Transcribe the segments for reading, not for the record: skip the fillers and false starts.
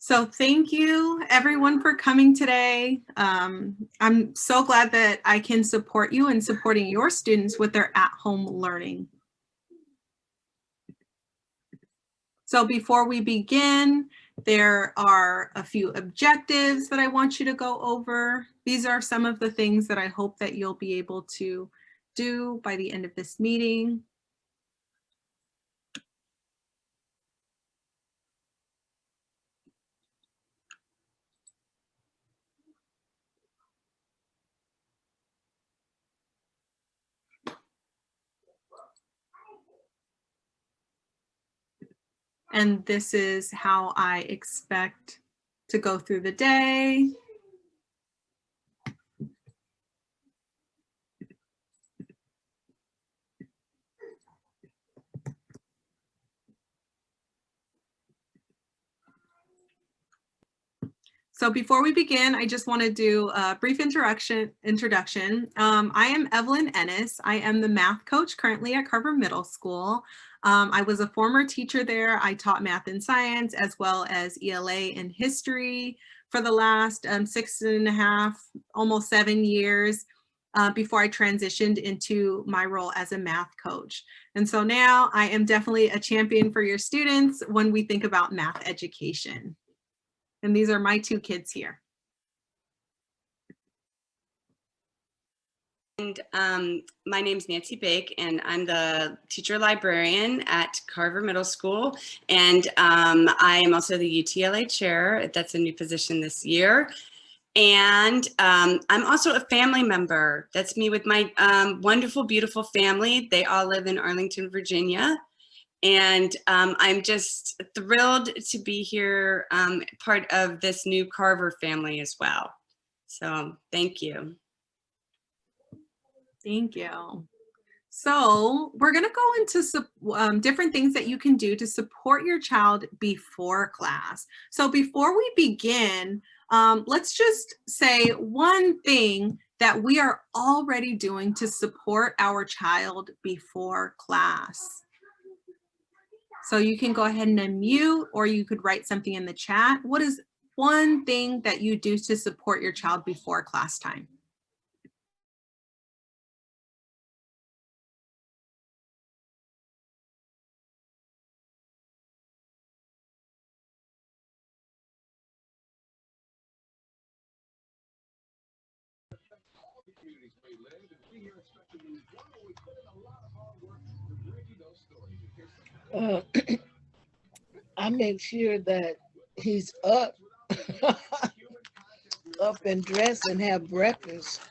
So thank you everyone for coming today. I'm so glad that I can support you in supporting your students with their at-home learning. So before we begin, there are a few objectives that I want you to go over. These are some of the things that I hope that you'll be able to do by the end of this meeting. And this is how I expect to go through the day. So before we begin, I just want to do a brief introduction. I am Evelyn Ennis. I am the math coach currently at Carver Middle School. I was a former teacher there. I taught math and science as well as ELA and history for the last 6.5, almost 7 years before I transitioned into my role as a math coach. And so now I am definitely a champion for your students when we think about math education. And these are my 2 kids here. And my name's Nancy Bake, and I'm the teacher librarian at Carver Middle School. And I am also the UTLA chair. That's a new position this year. And I'm also a family member. That's me with my wonderful, beautiful family. They all live in Arlington, Virginia. And I'm just thrilled to be here, part of this new Carver family as well. So thank you. Thank you. So we're going to go into different things that you can do to support your child before class. So before we begin, let's just say one thing that we are already doing to support our child before class. So you can go ahead and unmute, or you could write something in the chat. What is one thing that you do to support your child before class time? I make sure that he's up, up and dressed and have breakfast.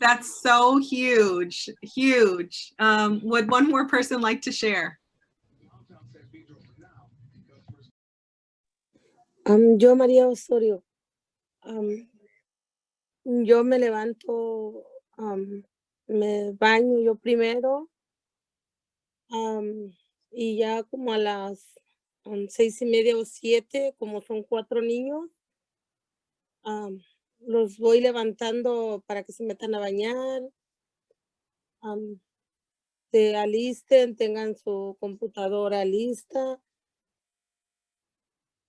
That's so huge, huge. Would one more person like to share? Yo, María Osorio, yo me levanto, me baño yo primero, y ya como a las 6:30 o 7, como son 4 niños, los voy levantando para que se metan a bañar, se alisten, tengan su computadora lista.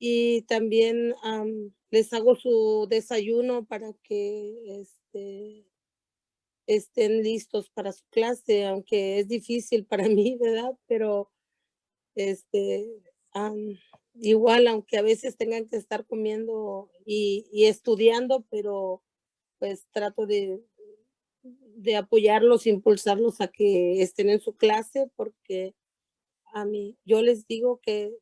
Y también les hago su desayuno para que estén listos para su clase, aunque es difícil para mí, ¿verdad? Pero igual, aunque a veces tengan que estar comiendo y estudiando, pero pues trato de apoyarlos, impulsarlos a que estén en su clase, porque yo les digo que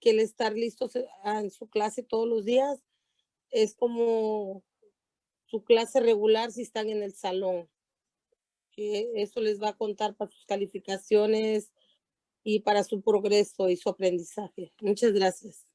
el estar listos en su clase todos los días es como su clase regular si están en el salón, que eso les va a contar para sus calificaciones y para su progreso y su aprendizaje. Muchas gracias.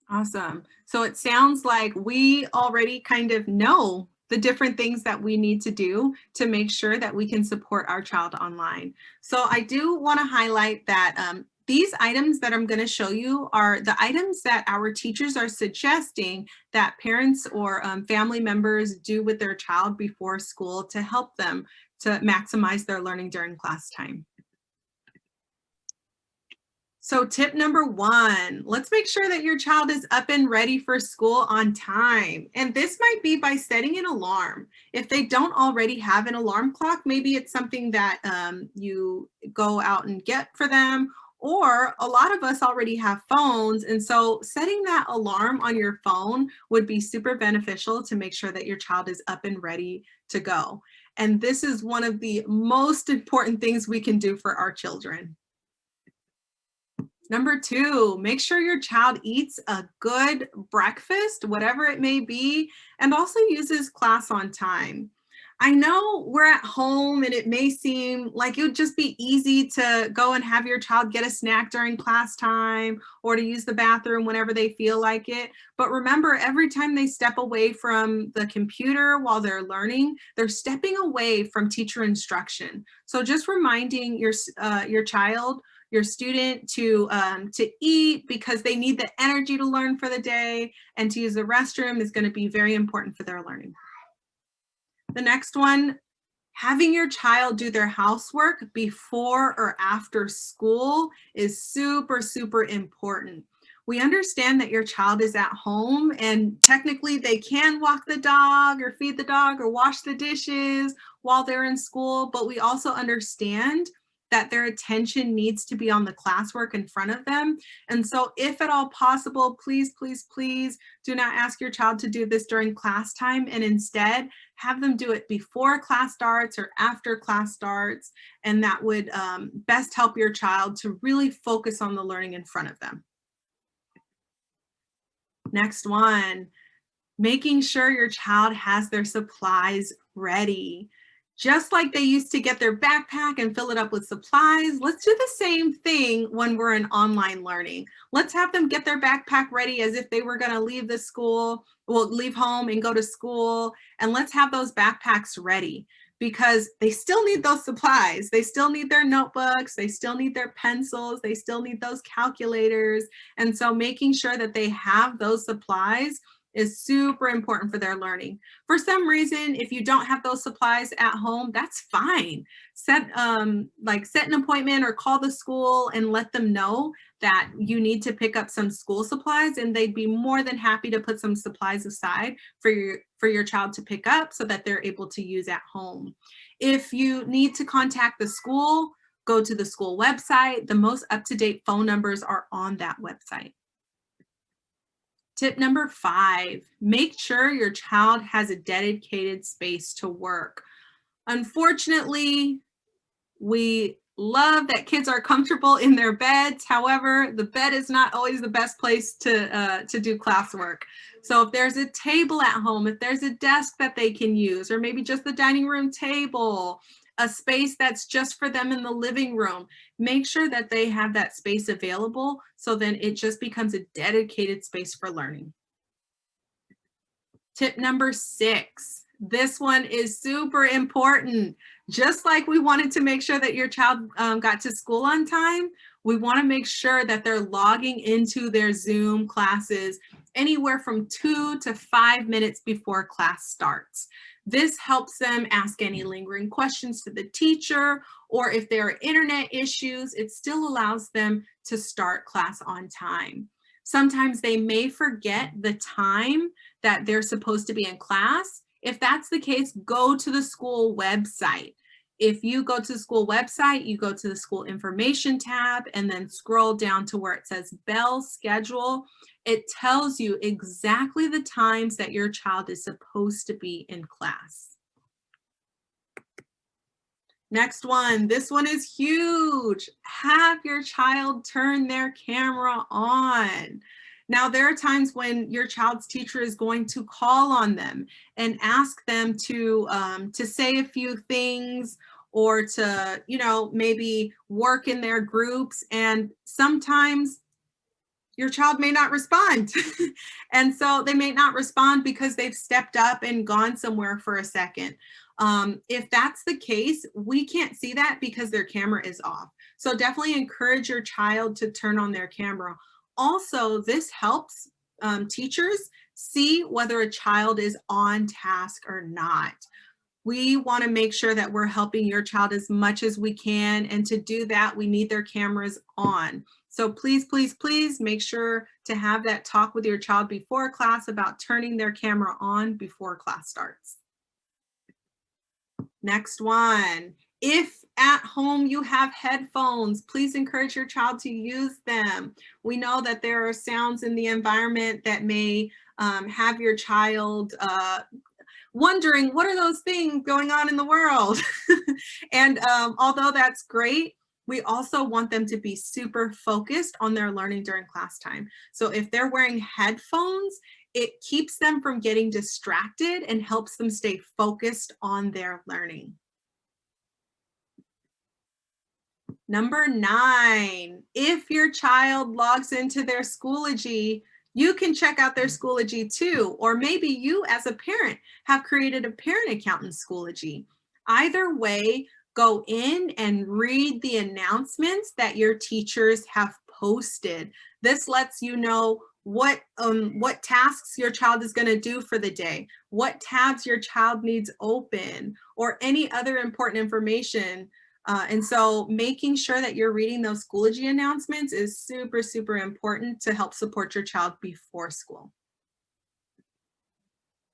Awesome. So it sounds like we already kind of know the different things that we need to do to make sure that we can support our child online. So I do want to highlight that these items that I'm going to show you are the items that our teachers are suggesting that parents or family members do with their child before school to help them to maximize their learning during class time. So tip number 1, let's make sure that your child is up and ready for school on time. And this might be by setting an alarm. If they don't already have an alarm clock, maybe it's something that you go out and get for them, or a lot of us already have phones. And so setting that alarm on your phone would be super beneficial to make sure that your child is up and ready to go. And this is one of the most important things we can do for our children. Number 2, make sure your child eats a good breakfast, whatever it may be, and also uses class on time. I know we're at home and it may seem like it would just be easy to go and have your child get a snack during class time or to use the bathroom whenever they feel like it. But remember, every time they step away from the computer while they're learning, they're stepping away from teacher instruction. So just reminding your child, your student to eat because they need the energy to learn for the day, and to use the restroom is going to be very important for their learning. The next one, having your child do their housework before or after school is super, super important. We understand that your child is at home and technically they can walk the dog or feed the dog or wash the dishes while they're in school, but we also understand that their attention needs to be on the classwork in front of them. And so if at all possible, please, please, please do not ask your child to do this during class time, and instead have them do it before class starts or after class starts. And that would best help your child to really focus on the learning in front of them. Next one, making sure your child has their supplies ready. Just like they used to get their backpack and fill it up with supplies, let's do the same thing when we're in online learning. Let's have them get their backpack ready as if they were going to leave the school, leave home and go to school. And let's have those backpacks ready because they still need those supplies. They still need their notebooks. They still need their pencils. They still need those calculators. And so making sure that they have those supplies is super important for their learning. For some reason, if you don't have those supplies at home, that's fine. Set an appointment or call the school and let them know that you need to pick up some school supplies, and they'd be more than happy to put some supplies aside for your child to pick up so that they're able to use at home. If you need to contact the school, go to the school website. The most up-to-date phone numbers are on that website. Tip number 5, make sure your child has a dedicated space to work. Unfortunately, we love that kids are comfortable in their beds. However, the bed is not always the best place to do classwork. So if there's a table at home, if there's a desk that they can use, or maybe just the dining room table, a space that's just for them in the living room, make sure that they have that space available so then it just becomes a dedicated space for learning. Tip number 6, this one is super important. Just like we wanted to make sure that your child got to school on time, we want to make sure that they're logging into their Zoom classes anywhere from 2 to 5 minutes before class starts. This helps them ask any lingering questions to the teacher, or if there are internet issues, it still allows them to start class on time. Sometimes they may forget the time that they're supposed to be in class. If that's the case, go to the school website. If you go to the school website, you go to the school information tab and then scroll down to where it says bell schedule. It tells you exactly the times that your child is supposed to be in class. Next one, this one is huge. Have your child turn their camera on. Now, there are times when your child's teacher is going to call on them and ask them to say a few things or to, maybe work in their groups. And sometimes your child may not respond. And so they may not respond because they've stepped up and gone somewhere for a second. If that's the case, we can't see that because their camera is off. So definitely encourage your child to turn on their camera. Also, this helps teachers see whether a child is on task or not. We want to make sure that we're helping your child as much as we can. And to do that, we need their cameras on. So please, please, please make sure to have that talk with your child before class about turning their camera on before class starts. Next one. If at home you have headphones, please encourage your child to use them. We know that there are sounds in the environment that may have your child wondering, what are those things going on in the world? And although that's great, we also want them to be super focused on their learning during class time. So if they're wearing headphones, it keeps them from getting distracted and helps them stay focused on their learning. Number 9, if your child logs into their Schoology, you can check out their Schoology too, or maybe you as a parent have created a parent account in Schoology. Either way, go in and read the announcements that your teachers have posted. This lets you know what tasks your child is going to do for the day, what tabs your child needs open, or any other important information. And so making sure that you're reading those Schoology announcements is super, super important to help support your child before school.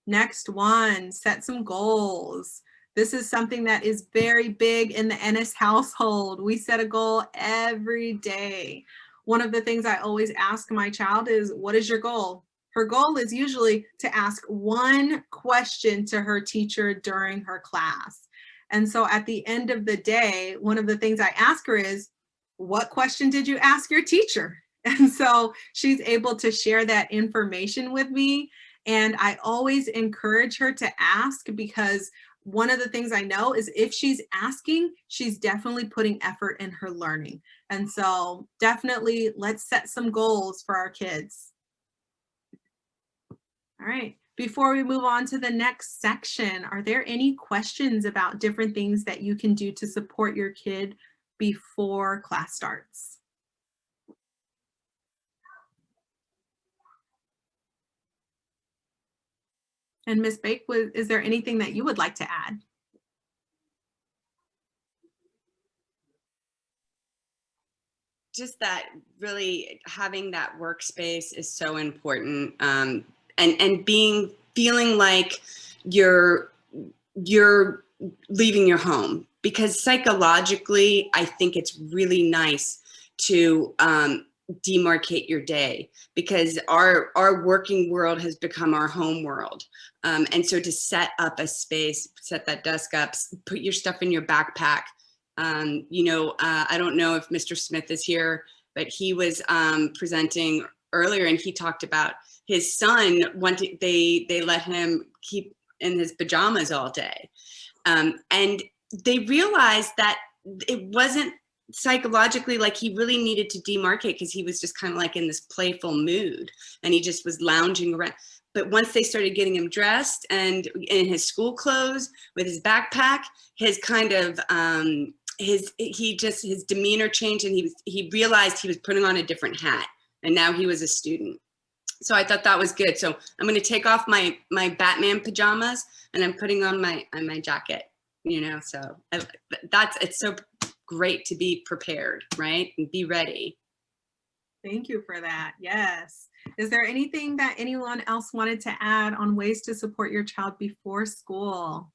Next one, set some goals. This is something that is very big in the Ennis household. We set a goal every day. One of the things I always ask my child is, what is your goal? Her goal is usually to ask one question to her teacher during her class. And so at the end of the day, one of the things I ask her is, what question did you ask your teacher? And so she's able to share that information with me. And I always encourage her to ask, because one of the things I know is if she's asking, she's definitely putting effort in her learning. And so definitely let's set some goals for our kids. All right. Before we move on to the next section, are there any questions about different things that you can do to support your kid before class starts? And Ms. Bake, is there anything that you would like to add? Just that really having that workspace is so important, and feeling like you're leaving your home, because psychologically I think it's really nice to demarcate your day, because our working world has become our home world, and so to set up a space, set that desk up, put your stuff in your backpack. I don't know if Mr. Smith is here, but he was presenting earlier, and he talked about his son wanted, they let him keep in his pajamas all day. And they realized that it wasn't psychologically like he really needed to demarcate, because he was just kind of like in this playful mood and he just was lounging around. But once they started getting him dressed and in his school clothes with his backpack, his kind of his demeanor changed, and he realized he was putting on a different hat, and now he was a student. So I thought that was good. So I'm going to take off my Batman pajamas and I'm putting on my jacket, so it's so great to be prepared, right? And be ready. Thank you for that. Yes. Is there anything that anyone else wanted to add on ways to support your child before school?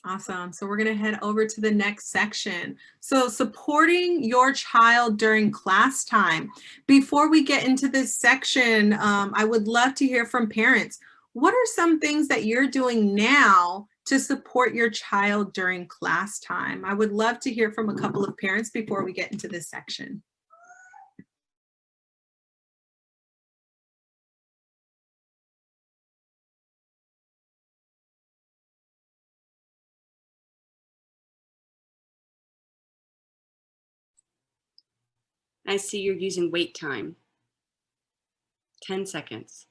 Awesome. So we're going to head over to the next section. So supporting your child during class time. Before we get into this section, I would love to hear from parents. What are some things that you're doing now to support your child during class time? I would love to hear from a couple of parents before we get into this section. I see you're using wait time. 10 seconds.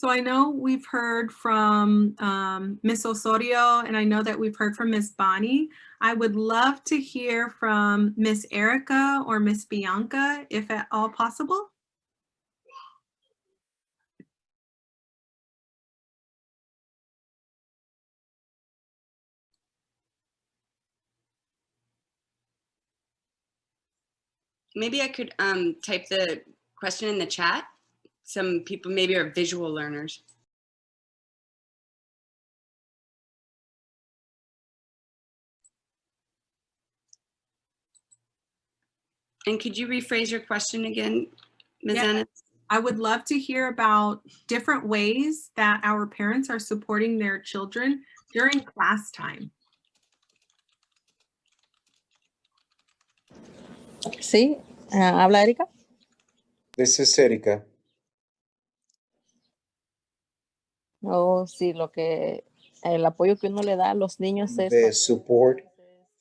So I know we've heard from Ms. Osorio, and I know that we've heard from Ms. Bonnie. I would love to hear from Ms. Erica or Ms. Bianca, if at all possible. Maybe I could type the question in the chat. Some people maybe are visual learners. And could you rephrase your question again, Ms. Yeah. Ennis? I would love to hear about different ways that our parents are supporting their children during class time. Sí, habla Erika. This is Erika. Oh, sí, el apoyo que uno le da a los niños es The support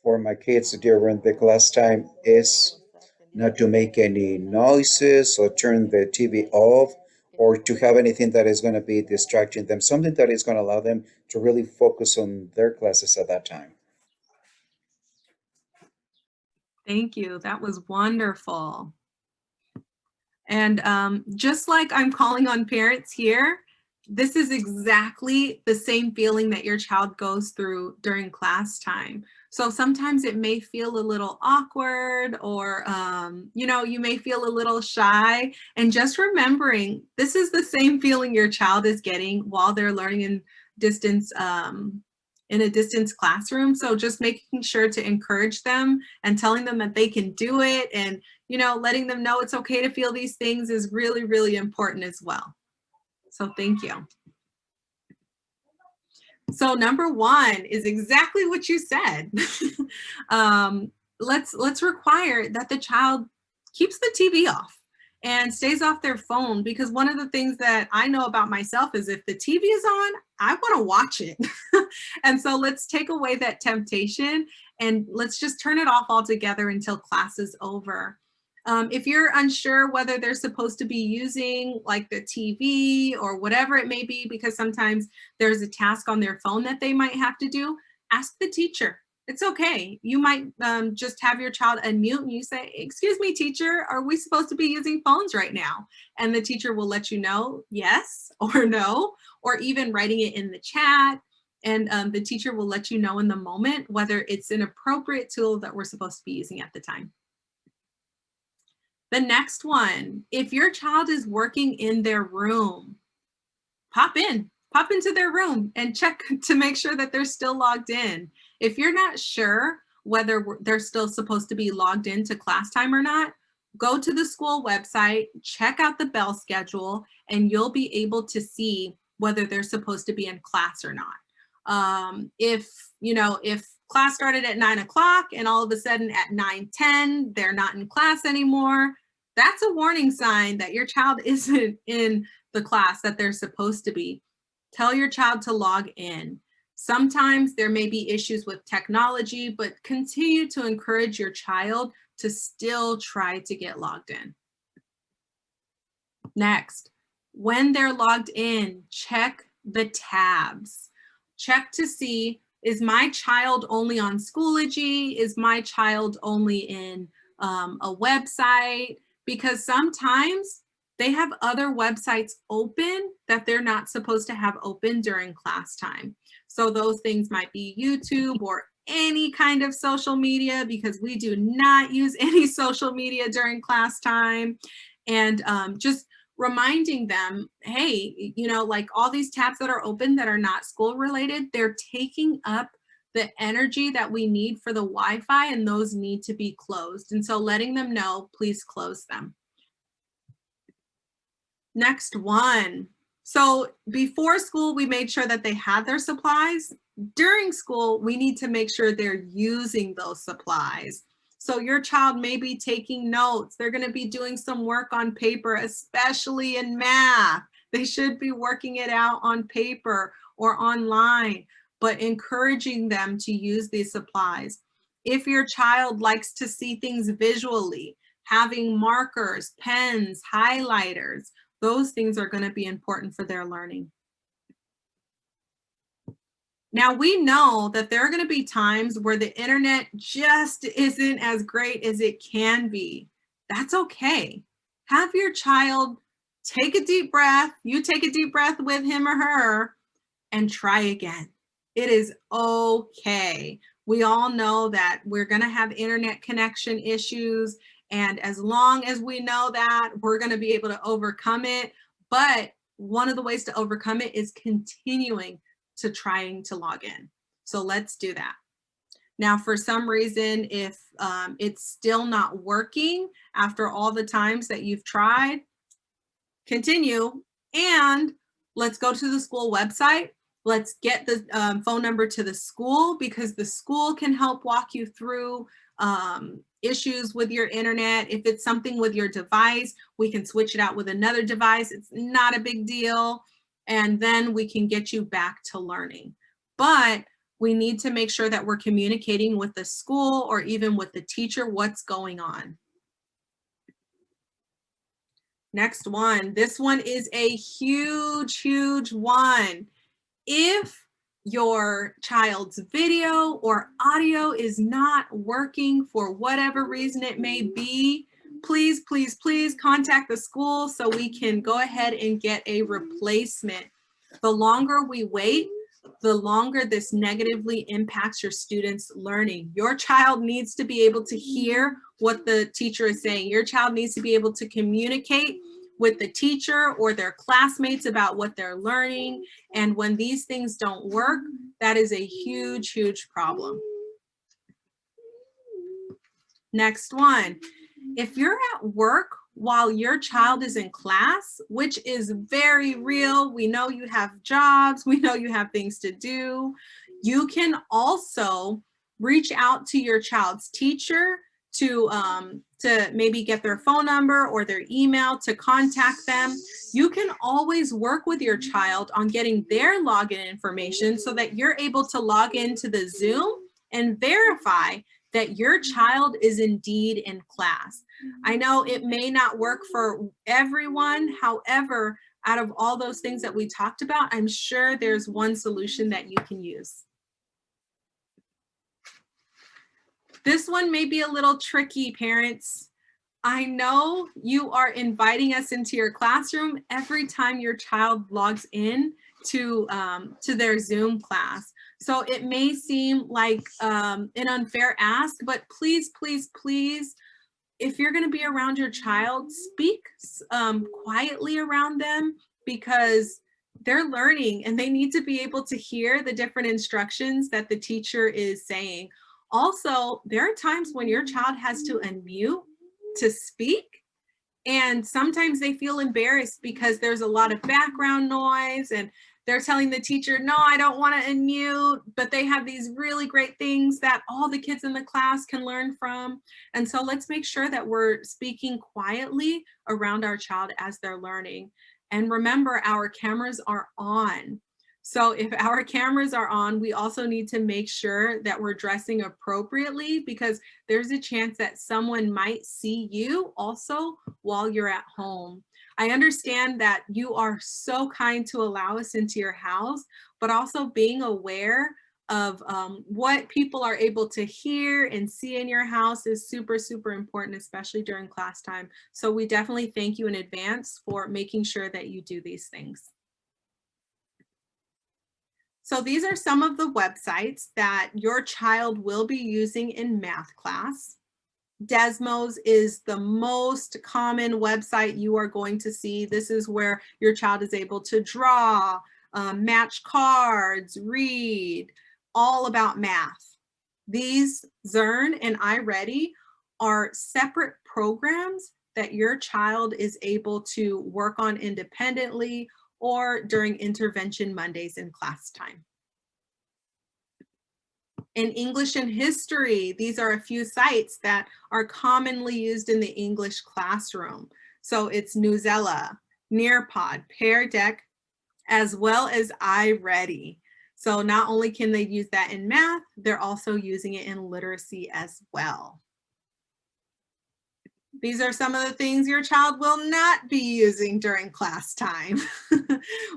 for my kids during the class time is not to make any noises or turn the TV off or to have anything that is going to be distracting them, something that is going to allow them to really focus on their classes at that time. Thank you. That was wonderful. And just like I'm calling on parents here, this is exactly the same feeling that your child goes through during class time. So sometimes it may feel a little awkward or, you know, you may feel a little shy. And just remembering this is the same feeling your child is getting while they're learning in a distance classroom. So just making sure to encourage them and telling them that they can do it, and you know, letting them know it's okay to feel these things is really, really important as well. So thank you. So number one is exactly what you said. Let's require that the child keeps the TV off and stays off their phone, because one of the things that I know about myself is if the TV is on, I want to watch it. And so let's take away that temptation and let's just turn it off altogether until class is over. If you're unsure whether they're supposed to be using like the TV or whatever it may be, because sometimes there's a task on their phone that they might have to do, ask the teacher. It's okay. You might just have your child unmute and you say, "Excuse me, teacher, are we supposed to be using phones right now?" And the teacher will let you know yes or no, or even writing it in the chat. And the teacher will let you know in the moment whether it's an appropriate tool that we're supposed to be using at the time. The next one, if your child is working in their room, pop into their room and check to make sure that they're still logged in. If you're not sure whether they're still supposed to be logged into class time or not, go to the school website, check out the bell schedule, and you'll be able to see whether they're supposed to be in class or not. If class started at 9 o'clock and all of a sudden at 9:10, they're not in class anymore, that's a warning sign that your child isn't in the class that they're supposed to be. Tell your child to log in. Sometimes there may be issues with technology, but continue to encourage your child to still try to get logged in. Next, when they're logged in, check the tabs. Check to see, is my child only on Schoology? Is my child only in a website? Because sometimes they have other websites open that they're not supposed to have open during class time. So those things might be YouTube or any kind of social media, because we do not use any social media during class time. And just reminding them, hey, you know, like all these tabs that are open that are not school related, they're taking up the energy that we need for the Wi-Fi, and those need to be closed. And so letting them know, please close them. Next one. So before school, we made sure that they had their supplies. During school, we need to make sure they're using those supplies. So your child may be taking notes. They're going to be doing some work on paper, especially in math. They should be working it out on paper or online, but encouraging them to use these supplies. If your child likes to see things visually, having markers, pens, highlighters, Those things are going to be important for their learning. Now, we know that there are going to be times where the internet just isn't as great as it can be. That's okay. Have your child take a deep breath. You take a deep breath with him or her and try again. It is okay. We all know that we're going to have internet connection issues. And as long as we know that, we're going to be able to overcome it. But one of the ways to overcome it is continuing to trying to log in. So let's do that. Now, for some reason, if it's still not working after all the times that you've tried, continue and let's go to the school website. Let's get the phone number to the school, because the school can help walk you through issues with your internet. If it's something with your device, we can switch it out with another device. It's not a big deal. And then we can get you back to learning. But we need to make sure that we're communicating with the school or even with the teacher what's going on. Next one. This one is a huge, huge one. If your child's video or audio is not working for whatever reason it may be, please, please, please contact the school so we can go ahead and get a replacement. The longer we wait, the longer this negatively impacts your students' learning. Your child needs to be able to hear what the teacher is saying. Your child needs to be able to communicate with the teacher or their classmates about what they're learning. And when these things don't work, that is a huge, huge problem. Next one. If you're at work while your child is in class, which is very real, we know you have jobs, we know you have things to do, you can also reach out to your child's teacher to maybe get their phone number or their email to contact them. You can always work with your child on getting their login information so that you're able to log into the Zoom and verify that your child is indeed in class. I know it may not work for everyone. However, out of all those things that we talked about, I'm sure there's one solution that you can use. This one may be a little tricky, parents. I know you are inviting us into your classroom every time your child logs in to their Zoom class. So it may seem like an unfair ask, but please, please, please, if you're going to be around your child, speak quietly around them, because they're learning and they need to be able to hear the different instructions that the teacher is saying. Also, there are times when your child has to unmute to speak, and sometimes they feel embarrassed because there's a lot of background noise and they're telling the teacher, no, I don't want to unmute, but they have these really great things that all the kids in the class can learn from. And so let's make sure that we're speaking quietly around our child as they're learning. And remember, our cameras are on. So if our cameras are on, we also need to make sure that we're dressing appropriately, because there's a chance that someone might see you also while you're at home. I understand that you are so kind to allow us into your house, but also being aware of what people are able to hear and see in your house is super, super important, especially during class time. So we definitely thank you in advance for making sure that you do these things. So these are some of the websites that your child will be using in math class. Desmos is the most common website you are going to see. This is where your child is able to draw, match cards, read, all about math. These Zern and iReady are separate programs that your child is able to work on independently or during intervention Mondays in class time. In English and history, these are a few sites that are commonly used in the English classroom. So it's Newsela, Nearpod, Pear Deck, as well as iReady. So not only can they use that in math, they're also using it in literacy as well. These are some of the things your child will not be using during class time.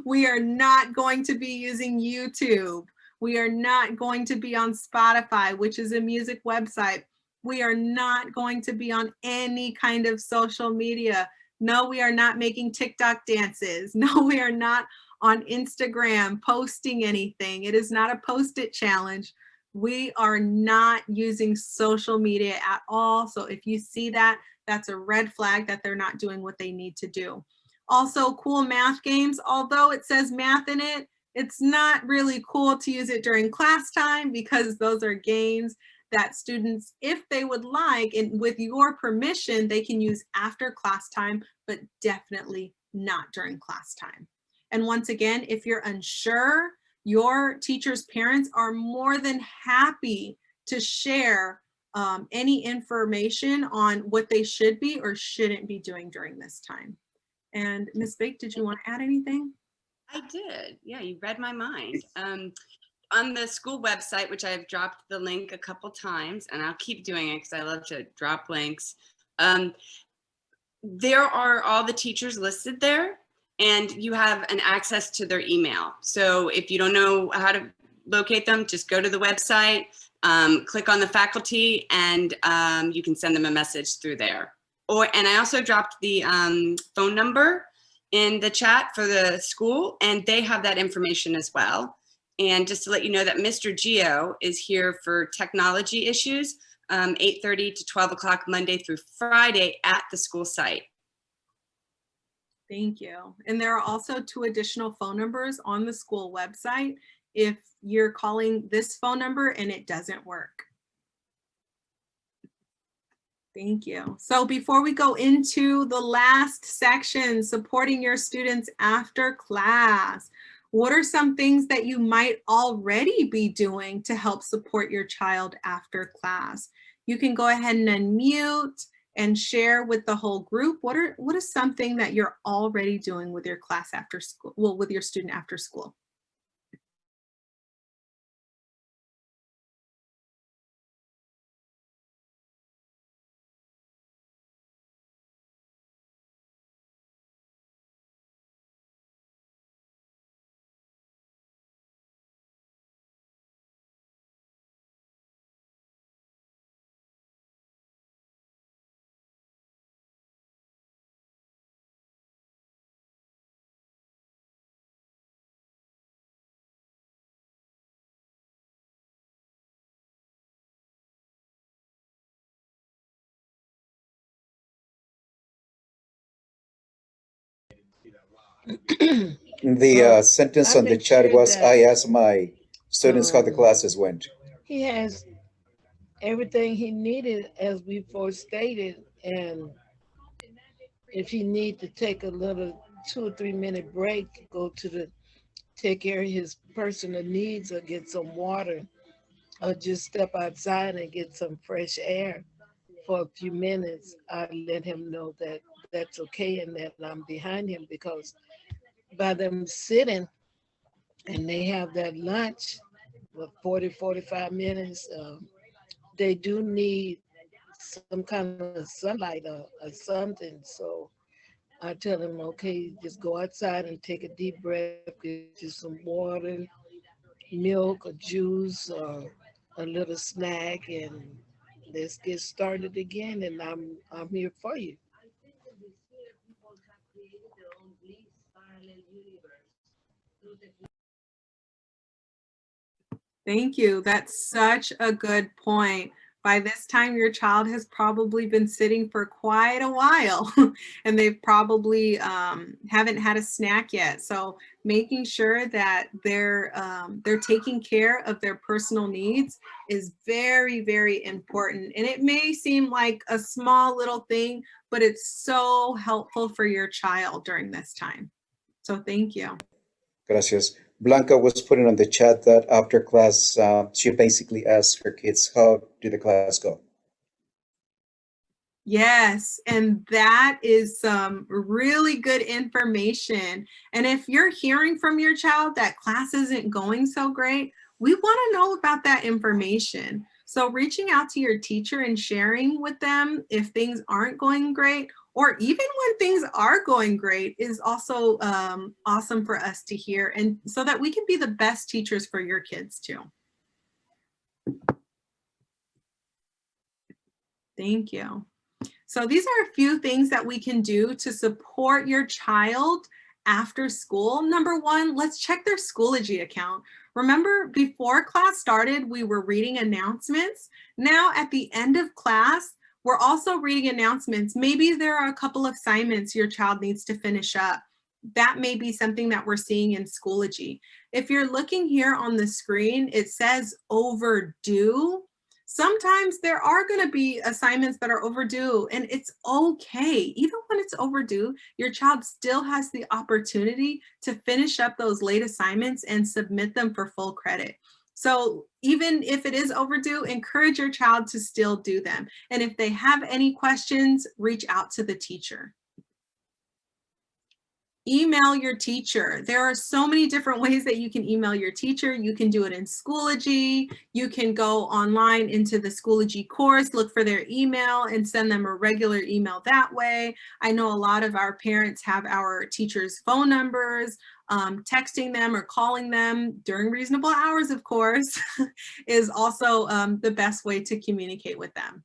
We are not going to be using YouTube. We are not going to be on Spotify, which is a music website. We are not going to be on any kind of social media. No, we are not making TikTok dances. No, we are not on Instagram posting anything. It is not a post-it challenge. We are not using social media at all. So if you see that, that's a red flag that they're not doing what they need to do. Also, cool math games, although it says math in it, it's not really cool to use it during class time because those are games that students, if they would like, and with your permission, they can use after class time, but definitely not during class time. And once again, if you're unsure, your teacher's parents are more than happy to share any information on what they should be or shouldn't be doing during this time. And Ms. Bake, did you want to add anything? I did. Yeah, you read my mind. On the school website, which I've dropped the link a couple times, and I'll keep doing it because I love to drop links. There are all the teachers listed there, and you have an access to their email. So if you don't know how to locate them, just go to the website, click on the faculty, and you can send them a message through there. And I also dropped the phone number in the chat for the school, and they have that information as well. And just to let you know that Mr. Geo is here for technology issues, 8:30 to 12 o'clock Monday through Friday at the school site. Thank you. And there are also 2 additional phone numbers on the school website if you're calling this phone number and it doesn't work. Thank you. So before we go into the last section, supporting your students after class, what are some things that you might already be doing to help support your child after class? You can go ahead and unmute and share with the whole group. What is something that you're already doing with your class after school, well, with your student after school? The sentence I on the make chat sure was, that, I asked my students how the classes went. he has everything he needed as we first stated, and if he need to take a little 2 or 3 minute break, go to the take care of his personal needs or get some water or just step outside and get some fresh air for a few minutes, I let him know that that's okay and that I'm behind him, because by them sitting and they have that lunch for 40, 45 minutes, they do need some kind of sunlight or something. So I tell them, okay, just go outside and take a deep breath, get you some water, milk or juice or a little snack, and let's get started again. And I'm here for you. Thank you. That's such a good point. By this time, your child has probably been sitting for quite a while and they've probably haven't had a snack yet. So making sure that they're taking care of their personal needs is very, very important. And it may seem like a small little thing, but it's so helpful for your child during this time. So thank you. Gracias. Blanca was putting on the chat that after class, she basically asked her kids, how did the class go? Yes, and that is some really good information. And if you're hearing from your child that class isn't going so great, we want to know about that information. So reaching out to your teacher and sharing with them if things aren't going great, or even when things are going great, is also awesome for us to hear, and so that we can be the best teachers for your kids too. Thank you. So these are a few things that we can do to support your child after school. Number one, let's check their Schoology account. Remember, before class started, we were reading announcements. Now at the end of class, we're also reading announcements. Maybe there are a couple of assignments your child needs to finish up. That may be something that we're seeing in Schoology. If you're looking here on the screen, it says overdue. Sometimes there are going to be assignments that are overdue, and it's okay. Even when it's overdue, your child still has the opportunity to finish up those late assignments and submit them for full credit. So even if it is overdue, encourage your child to still do them. And if they have any questions, reach out to the teacher. Email your teacher. There are so many different ways that you can email your teacher. You can do it in Schoology. You can go online into the Schoology course, look for their email and send them a regular email that way. I know a lot of our parents have our teachers' phone numbers. Texting them or calling them during reasonable hours, of course, is also the best way to communicate with them.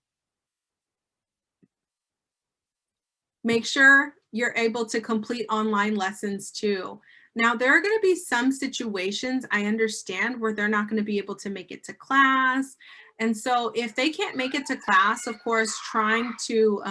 Make sure you're able to complete online lessons too. Now, there are going to be some situations, I understand, where they're not going to be able to make it to class. And so if they can't make it to class, of course, trying to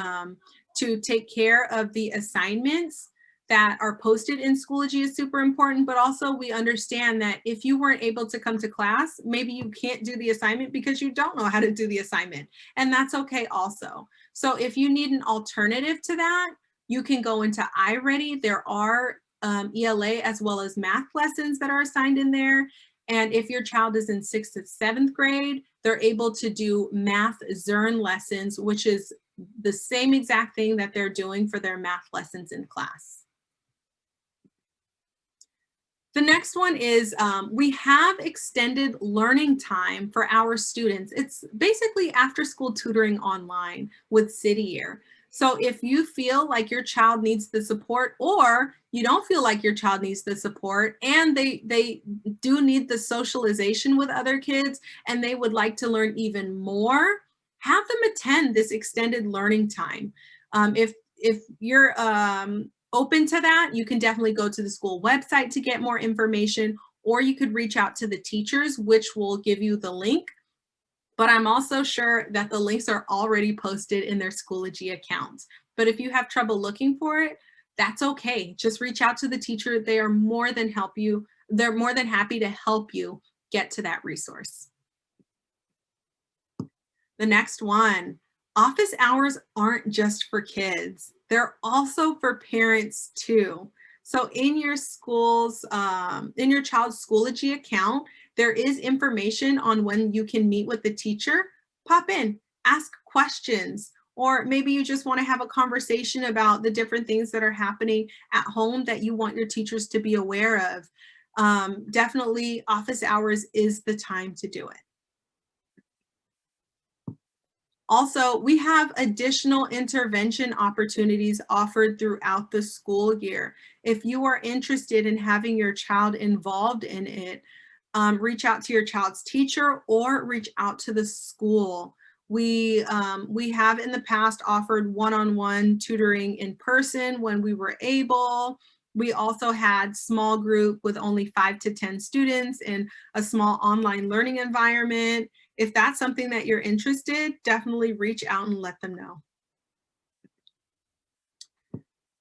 take care of the assignments that are posted in Schoology is super important, but also we understand that if you weren't able to come to class, maybe you can't do the assignment because you don't know how to do the assignment, and that's okay also. So if you need an alternative to that, you can go into iReady. There are ELA as well as math lessons that are assigned in there. And if your child is in 6th and 7th grade, they're able to do math Zern lessons, which is the same exact thing that they're doing for their math lessons in class. The next one is we have extended learning time for our students. It's basically after school tutoring online with City Year. So if you feel like your child needs the support, or you don't feel like your child needs the support and they do need the socialization with other kids and they would like to learn even more, have them attend this extended learning time. If you're open to that, you can definitely go to the school website to get more information, or you could reach out to the teachers, which will give you the link. But I'm also sure that the links are already posted in their Schoology accounts. But if you have trouble looking for it, that's okay. Just reach out to the teacher. They are more than they're more than happy to help you get to that resource. The next one, office hours aren't just for kids. They're also for parents too. So in your schools, in your child's Schoology account, there is information on when you can meet with the teacher. Pop in, ask questions, or maybe you just want to have a conversation about the different things that are happening at home that you want your teachers to be aware of. Definitely office hours is the time to do it. Also, we have additional intervention opportunities offered throughout the school year. If you are interested in having your child involved in it, reach out to your child's teacher or reach out to the school. We have in the past offered one-on-one tutoring in person when we were able. We also had small group with only 5 to 10 students in a small online learning environment. If that's something that you're interested, definitely reach out and let them know.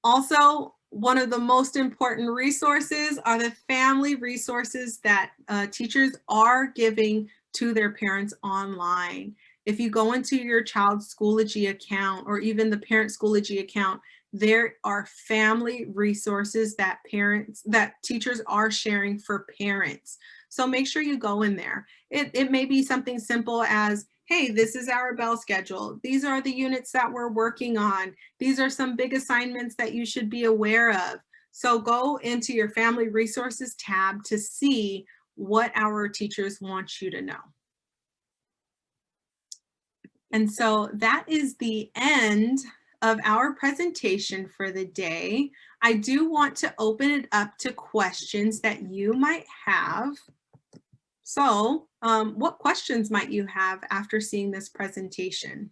Also, one of the most important resources are the family resources that teachers are giving to their parents online. If you go into your child's Schoology account or even the parent Schoology account, there are family resources that teachers are sharing for parents. So make sure you go in there. It may be something simple as, hey, this is our bell schedule. These are the units that we're working on. These are some big assignments that you should be aware of. So go into your family resources tab to see what our teachers want you to know. And so that is the end of our presentation for the day. I do want to open it up to questions that you might have. So what questions might you have after seeing this presentation?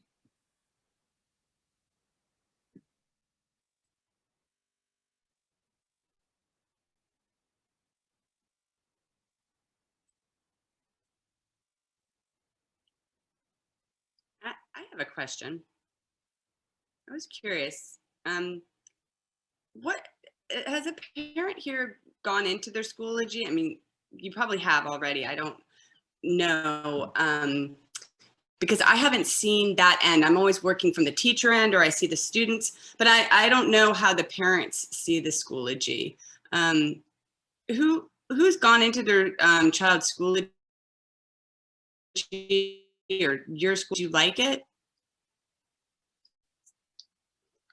I have a question. I was curious. What has a parent here gone into their Schoology? I mean, you probably have already. I don't know. Because I haven't seen that end. I'm always working from the teacher end, or I see the students, but I don't know how the parents see the Schoology. Who's gone into their child's Schoology or your school? Do you like it?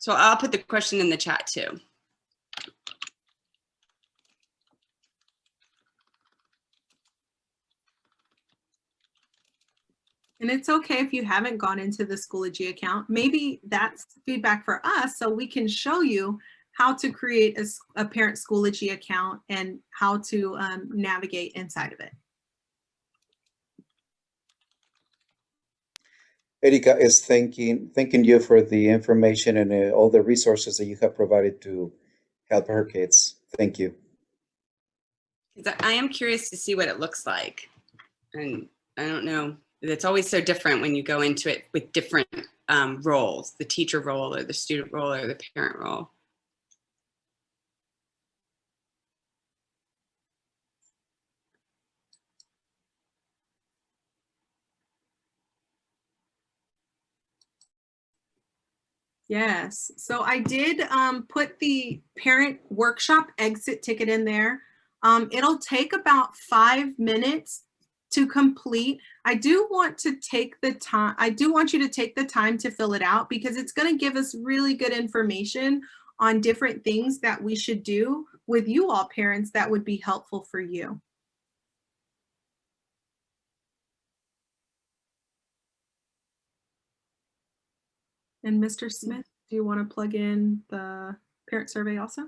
So I'll put the question in the chat too. And it's okay if you haven't gone into the Schoology account. Maybe that's feedback for us so we can show you how to create a parent Schoology account and how to navigate inside of it. Erika is thanking you for the information and all the resources that you have provided to help her kids. Thank you. I am curious to see what it looks like. And I don't know, it's always so different when you go into it with different roles, the teacher role or the student role or the parent role. Yes, so I did put the parent workshop exit ticket in there. It'll take about 5 minutes to complete. I do want you to take the time to fill it out because it's going to give us really good information on different things that we should do with you all parents that would be helpful for you. And Mr. Smith, do you want to plug in the parent survey also?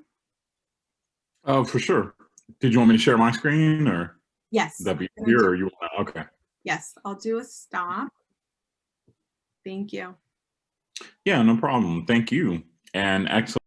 Oh, for sure. Did you want me to share my screen or? Yes. That'd be here or you want to? Okay. Yes, I'll do a stop. Thank you. Yeah, no problem. Thank you. And excellent.